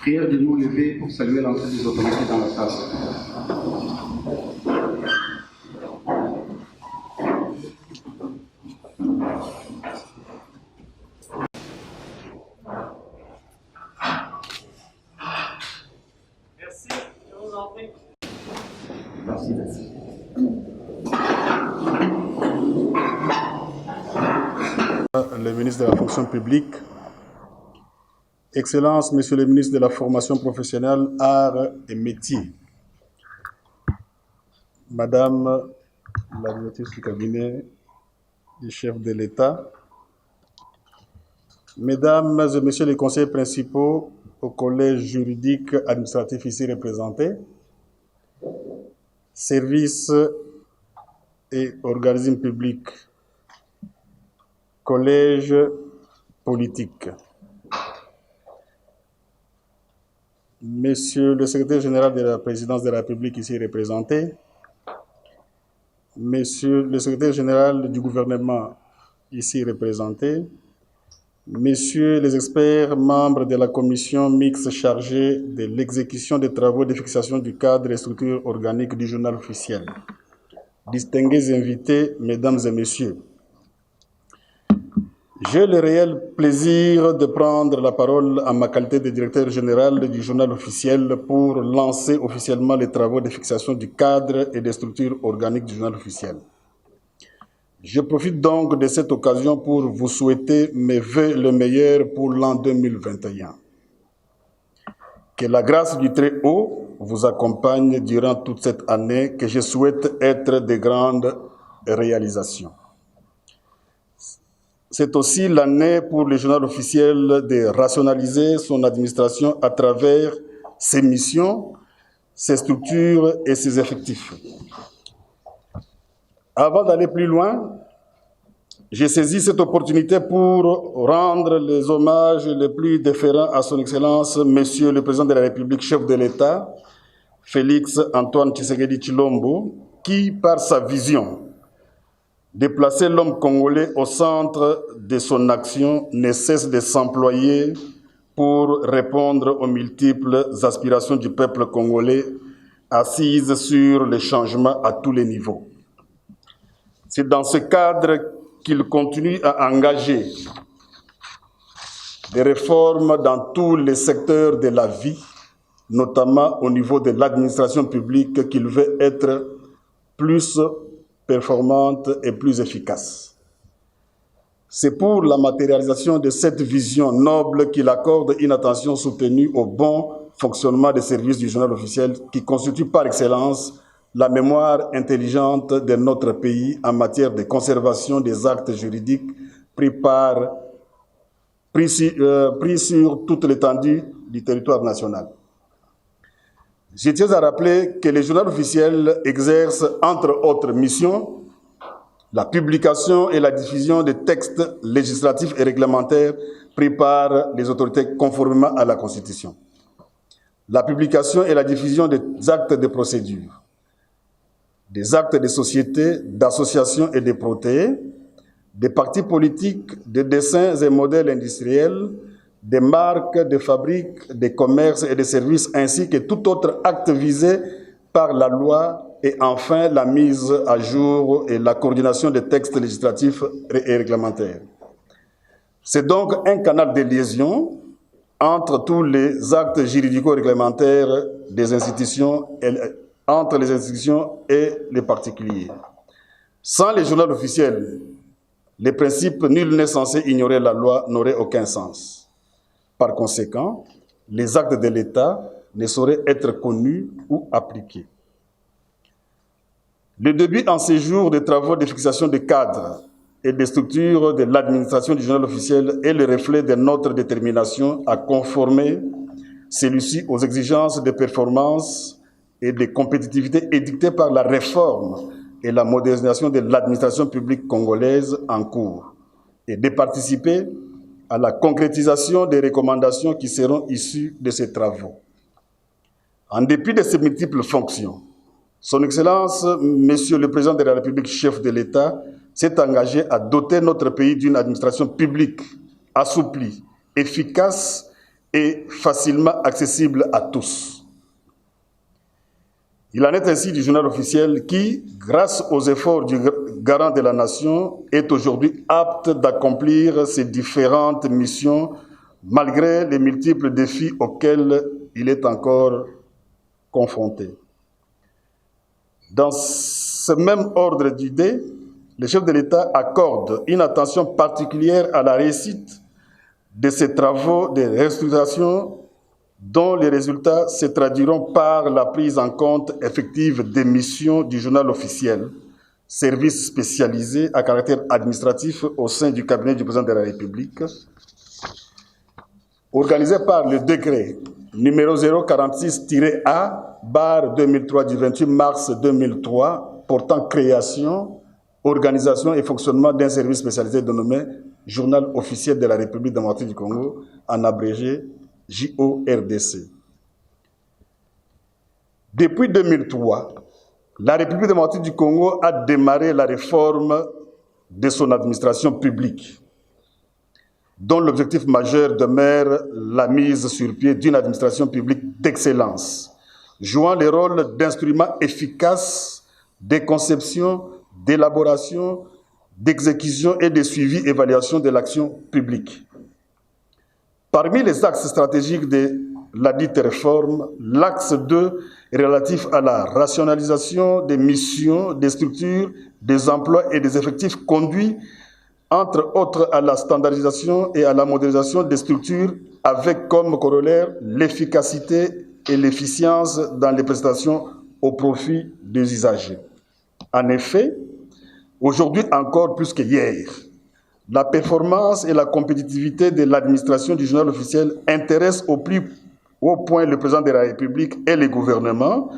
Prière de nous lever pour saluer l'entrée des autorités dans la salle. Merci, je vous en prie. Merci, merci. Le ministre de la fonction publique, Excellences, Monsieur le ministre de la formation professionnelle, arts et métiers, Madame la directrice du cabinet du chef de l'État, Mesdames et Messieurs les conseillers principaux au collège juridique administratif ici représenté, services et organismes publics, collège politique, Monsieur le secrétaire général de la présidence de la République ici représenté, Monsieur le secrétaire général du gouvernement ici représenté, Messieurs les experts membres de la commission mixte chargée de l'exécution des travaux de fixation du cadre et structure organique du journal officiel, distingués invités, Mesdames et Messieurs, j'ai le réel plaisir de prendre la parole en ma qualité de directeur général du journal officiel pour lancer officiellement les travaux de fixation du cadre et des structures organiques du journal officiel. Je profite donc de cette occasion pour vous souhaiter mes vœux le meilleur pour l'an 2021. Que la grâce du Très-Haut vous accompagne durant toute cette année que je souhaite être de grandes réalisations. C'est aussi l'année pour le journal officiel de rationaliser son administration à travers ses missions, ses structures et ses effectifs. Avant d'aller plus loin, j'ai saisi cette opportunité pour rendre les hommages les plus déférents à son Excellence, Monsieur le Président de la République, chef de l'État, Félix Antoine Tshisekedi Tshilombo, qui, par sa vision, de placer l'homme congolais au centre de son action, ne cesse de s'employer pour répondre aux multiples aspirations du peuple congolais assises sur les changements à tous les niveaux. C'est dans ce cadre qu'il continue à engager des réformes dans tous les secteurs de la vie, notamment au niveau de l'administration publique, qu'il veut être plus performante et plus efficace. C'est pour la matérialisation de cette vision noble qu'il accorde une attention soutenue au bon fonctionnement des services du journal officiel qui constitue par excellence la mémoire intelligente de notre pays en matière de conservation des actes juridiques pris sur toute l'étendue du territoire national. Je tiens à rappeler que le journal officiel exerce, entre autres missions, la publication et la diffusion des textes législatifs et réglementaires pris par les autorités conformément à la Constitution, la publication et la diffusion des actes de procédure, des actes de société, d'associations et de protéées, des partis politiques, des dessins et modèles industriels, des marques, des fabriques, des commerces et des services, ainsi que tout autre acte visé par la loi, et enfin la mise à jour et la coordination des textes législatifs et réglementaires. C'est donc un canal de liaison entre tous les actes juridico-réglementaires des institutions, entre les institutions et les particuliers. Sans les journaux officiels, les principes « nul n'est censé ignorer la loi » n'auraient aucun sens. Par conséquent, les actes de l'État ne sauraient être connus ou appliqués. Le début en séjour des travaux de fixation des cadres et des structures de l'administration du journal officiel est le reflet de notre détermination à conformer celui-ci aux exigences de performance et de compétitivité édictées par la réforme et la modernisation de l'administration publique congolaise en cours et de participer à la concrétisation des recommandations qui seront issues de ces travaux. En dépit de ces multiples fonctions, Son Excellence, Monsieur le Président de la République, chef de l'État, s'est engagé à doter notre pays d'une administration publique assouplie, efficace et facilement accessible à tous. Il en est ainsi du journal officiel qui, grâce aux efforts du garant de la nation, est aujourd'hui apte d'accomplir ses différentes missions malgré les multiples défis auxquels il est encore confronté. Dans ce même ordre d'idées, le chef de l'État accorde une attention particulière à la réussite de ces travaux de restructuration dont les résultats se traduiront par la prise en compte effective des missions du journal officiel, service spécialisé à caractère administratif au sein du cabinet du président de la République, organisé par le décret numéro 046-A/2003 du 28 mars 2003 portant création, organisation et fonctionnement d'un service spécialisé dénommé Journal officiel de la République démocratique du Congo, en abrégé JORDC. Depuis 2003, la République démocratique du Congo a démarré la réforme de son administration publique, dont l'objectif majeur demeure la mise sur pied d'une administration publique d'excellence, jouant le rôle d'instrument efficace de conception, d'élaboration, d'exécution et de suivi-évaluation de l'action publique. Parmi les axes stratégiques de la dite réforme, l'axe 2 est relatif à la rationalisation des missions, des structures, des emplois et des effectifs conduit, entre autres, à la standardisation et à la modernisation des structures avec comme corollaire l'efficacité et l'efficience dans les prestations au profit des usagers. En effet, aujourd'hui encore plus que hier, la performance et la compétitivité de l'administration du journal officiel intéressent au plus haut point le président de la République et le gouvernement,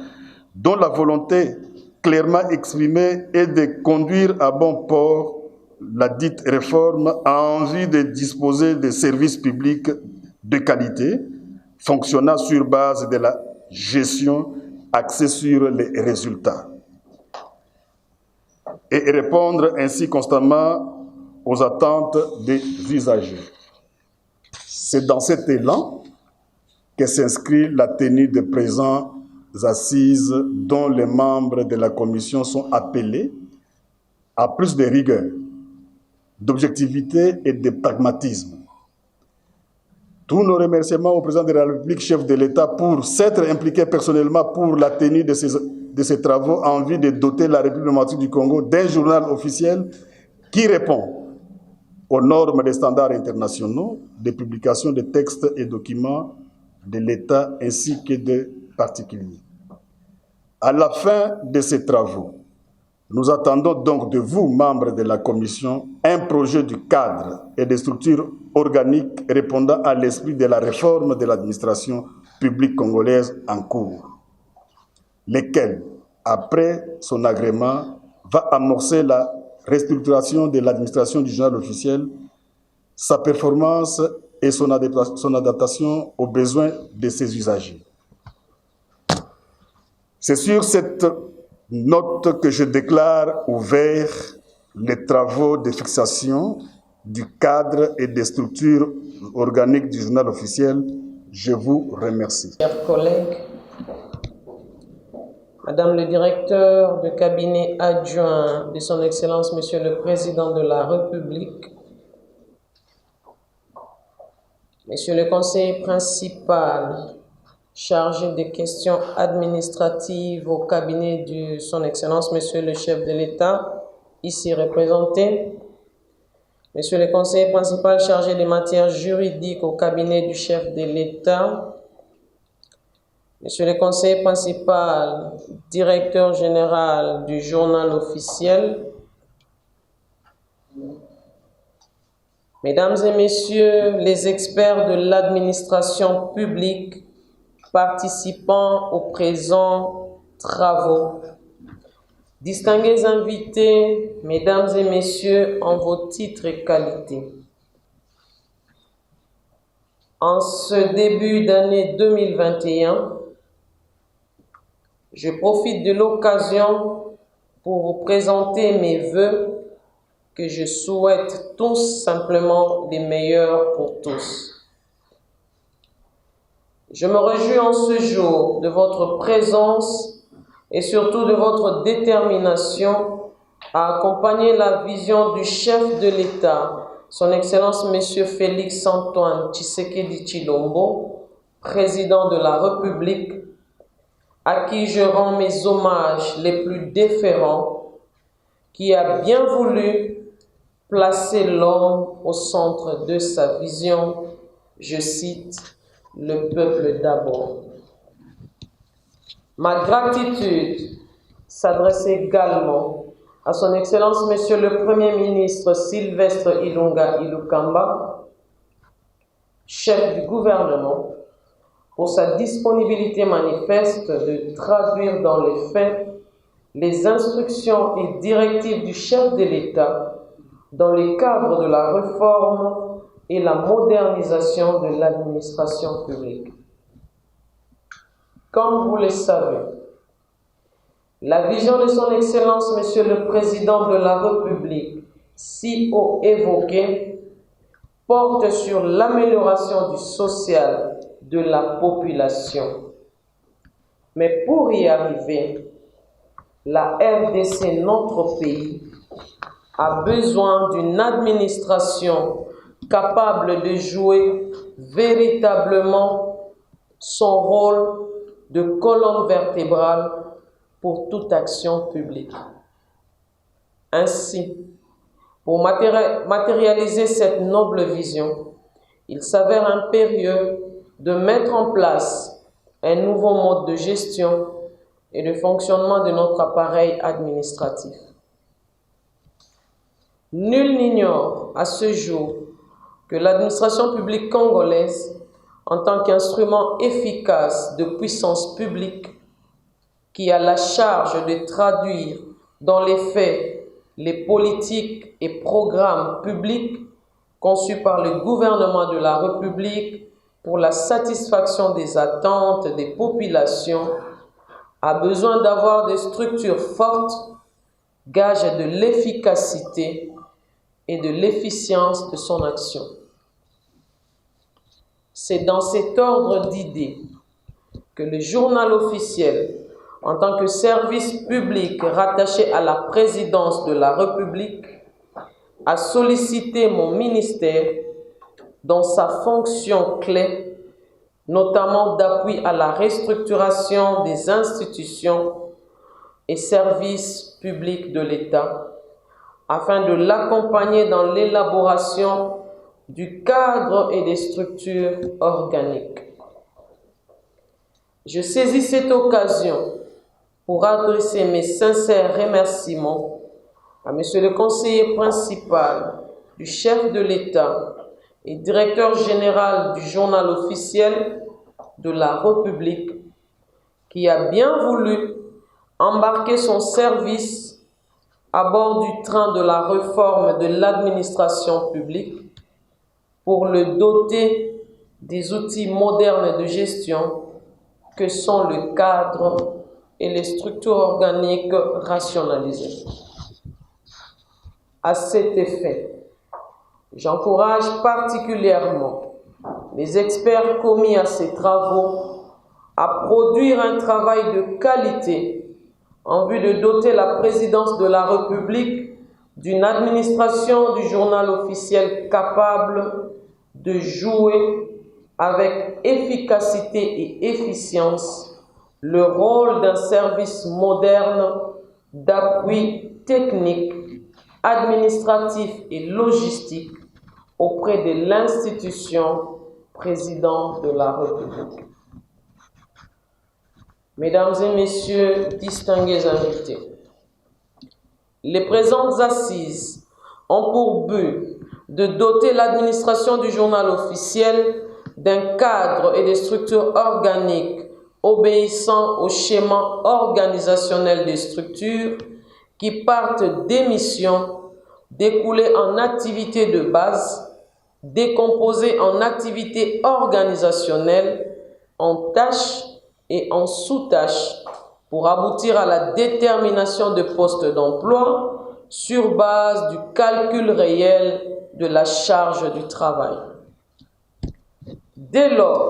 dont la volonté clairement exprimée est de conduire à bon port la dite réforme en vue de disposer de services publics de qualité, fonctionnant sur base de la gestion axée sur les résultats, et répondre ainsi constamment aux attentes des usagers. C'est dans cet élan que s'inscrit la tenue de présentes assises dont les membres de la Commission sont appelés à plus de rigueur, d'objectivité et de pragmatisme. Tous nos remerciements au président de la République, chef de l'État, pour s'être impliqué personnellement pour la tenue de ces travaux en vue de doter la République démocratique du Congo d'un journal officiel qui répond aux normes des standards internationaux de publication de textes et documents de l'État ainsi que de particuliers. À la fin de ces travaux, nous attendons donc de vous, membres de la Commission, un projet du cadre et des structures organiques répondant à l'esprit de la réforme de l'administration publique congolaise en cours, lesquels, après son agrément, va amorcer la restructuration de l'administration du journal officiel, sa performance et son adaptation aux besoins de ses usagers. C'est sur cette note que je déclare ouvert les travaux de fixation du cadre et des structures organiques du journal officiel. Je vous remercie. Chers collègues, Madame le directeur de cabinet adjoint de son Excellence, Monsieur le Président de la République, Monsieur le conseiller principal chargé des questions administratives au cabinet de son Excellence, Monsieur le chef de l'État, ici représenté, Monsieur le conseiller principal chargé des matières juridiques au cabinet du chef de l'État, Monsieur le conseiller principal, directeur général du journal officiel, Mesdames et Messieurs les experts de l'administration publique participant aux présents travaux, distingués invités, Mesdames et Messieurs, en vos titres et qualités. En ce début d'année 2021, je profite de l'occasion pour vous présenter mes vœux que je souhaite tous simplement les meilleurs pour tous. Je me réjouis en ce jour de votre présence et surtout de votre détermination à accompagner la vision du chef de l'État, Son Excellence M. Félix-Antoine Tshisekedi Tshilombo, président de la République, à qui je rends mes hommages les plus déférents, qui a bien voulu placer l'homme au centre de sa vision. Je cite, « Le peuple d'abord ». Ma gratitude s'adresse également à Son Excellence Monsieur le Premier ministre Sylvestre Ilunga Ilukamba, chef du gouvernement, pour sa disponibilité manifeste de traduire dans les faits les instructions et directives du chef de l'État dans le cadre de la réforme et la modernisation de l'administration publique. Comme vous le savez, la vision de Son Excellence Monsieur le Président de la République, si haut évoquée, porte sur l'amélioration du social de la population. Mais pour y arriver, la RDC, notre pays, a besoin d'une administration capable de jouer véritablement son rôle de colonne vertébrale pour toute action publique. Ainsi, pour matérialiser cette noble vision, il s'avère impérieux de mettre en place un nouveau mode de gestion et de fonctionnement de notre appareil administratif. Nul n'ignore à ce jour que l'administration publique congolaise, en tant qu'instrument efficace de puissance publique, qui a la charge de traduire dans les faits les politiques et programmes publics conçus par le gouvernement de la République pour la satisfaction des attentes des populations, a besoin d'avoir des structures fortes, gage de l'efficacité et de l'efficience de son action. C'est dans cet ordre d'idées que le journal officiel, en tant que service public rattaché à la présidence de la République, a sollicité mon ministère dans sa fonction clé, notamment d'appui à la restructuration des institutions et services publics de l'État, afin de l'accompagner dans l'élaboration du cadre et des structures organiques. Je saisis cette occasion pour adresser mes sincères remerciements à Monsieur le conseiller principal du chef de l'État et directeur général du journal officiel de la République, qui a bien voulu embarquer son service à bord du train de la réforme de l'administration publique pour le doter des outils modernes de gestion que sont le cadre et les structures organiques rationalisées. À cet effet, j'encourage particulièrement les experts commis à ces travaux à produire un travail de qualité en vue de doter la présidence de la République d'une administration du journal officiel capable de jouer avec efficacité et efficience le rôle d'un service moderne d'appui technique, administratif et logistique auprès de l'institution président de la République. Mesdames et messieurs, distingués invités, les présentes assises ont pour but de doter l'administration du journal officiel d'un cadre et des structures organiques obéissant au schéma organisationnel des structures qui partent des missions découlées en activités de base, décomposées en activités organisationnelles, en tâches et en sous-tâches pour aboutir à la détermination de postes d'emploi sur base du calcul réel de la charge du travail. Dès lors,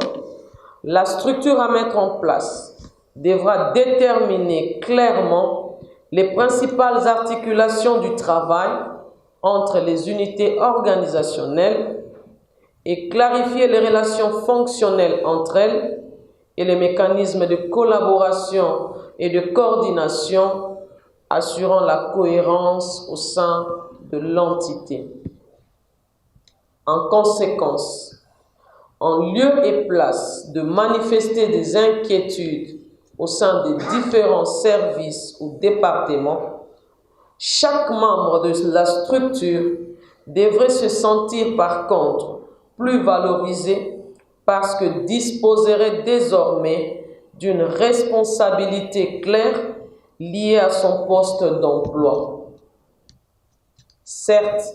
La structure à mettre en place devra déterminer clairement les principales articulations du travail entre les unités organisationnelles et clarifier les relations fonctionnelles entre elles et les mécanismes de collaboration et de coordination assurant la cohérence au sein de l'entité. En conséquence, en lieu et place de manifester des inquiétudes au sein des différents services ou départements, chaque membre de la structure devrait se sentir par contre plus valorisé parce que disposerait désormais d'une responsabilité claire liée à son poste d'emploi. Certes,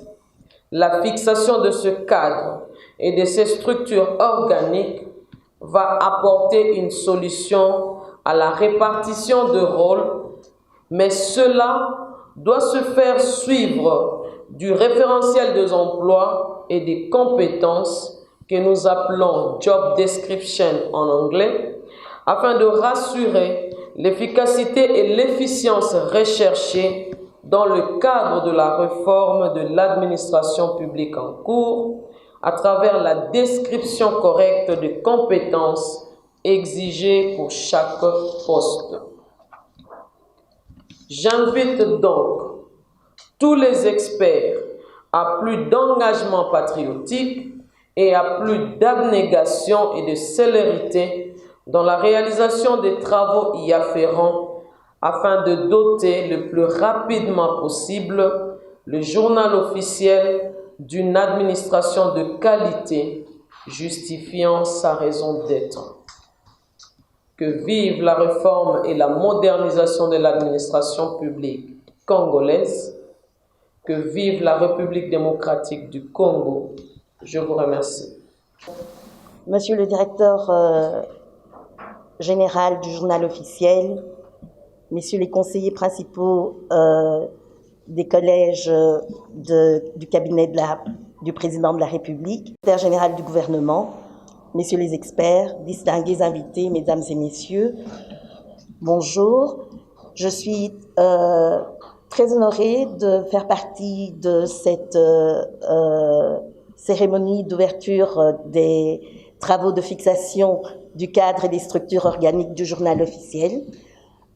la fixation de ce cadre et de ces structures organiques va apporter une solution à la répartition de rôles, mais cela doit se faire suivre du référentiel des emplois et des compétences que nous appelons Job Description en anglais, afin de rassurer l'efficacité et l'efficience recherchées dans le cadre de la réforme de l'administration publique en cours, à travers la description correcte des compétences exigées pour chaque poste. J'invite donc tous les experts à plus d'engagement patriotique et à plus d'abnégation et de célérité dans la réalisation des travaux y afférents afin de doter le plus rapidement possible le journal officiel d'une administration de qualité justifiant sa raison d'être. Que vive la réforme et la modernisation de l'administration publique congolaise. Que vive la République démocratique du Congo. Je vous remercie. Monsieur le directeur général du journal officiel, messieurs les conseillers principaux des collèges du cabinet du président de la République, secrétaire général du gouvernement, messieurs les experts, distingués invités, mesdames et messieurs, bonjour. Je suis très honorée de faire partie de cette cérémonie d'ouverture des travaux de fixation du cadre et des structures organiques du journal officiel.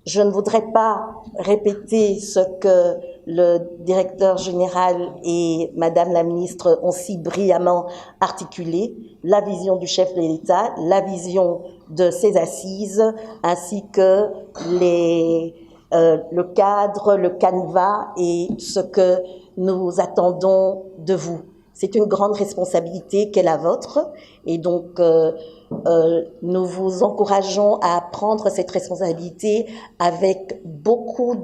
Je ne voudrais pas répéter ce que le directeur général et Madame la ministre ont si brillamment articulé, la vision du chef de l'État, la vision de ses assises, ainsi que le cadre, le canevas et ce que nous attendons de vous. C'est une grande responsabilité qu'est la vôtre et donc nous vous encourageons à prendre cette responsabilité avec beaucoup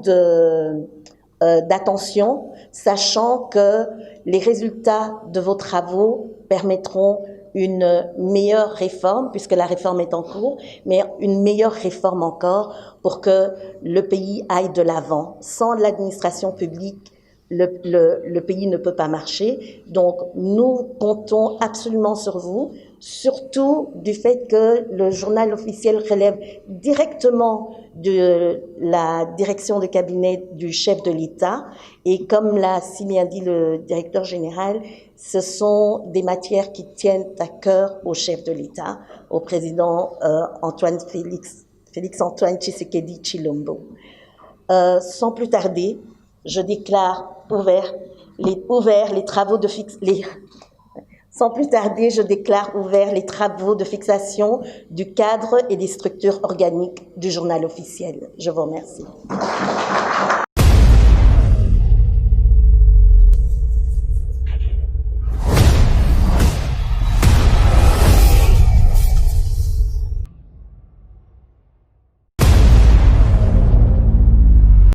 d'attention, sachant que les résultats de vos travaux permettront une meilleure réforme, puisque la réforme est en cours, mais une meilleure réforme encore pour que le pays aille de l'avant. Sans l'administration publique, le pays ne peut pas marcher. Donc, nous comptons absolument sur vous, surtout du fait que le journal officiel relève directement de la direction de cabinet du chef de l'État. Et comme l'a si bien dit le directeur général, ce sont des matières qui tiennent à cœur au chef de l'État, au président Félix-Antoine Tshisekedi Tshilombo. Sans plus tarder, je déclare les travaux de fixation du cadre et des structures organiques du journal officiel. Je vous remercie.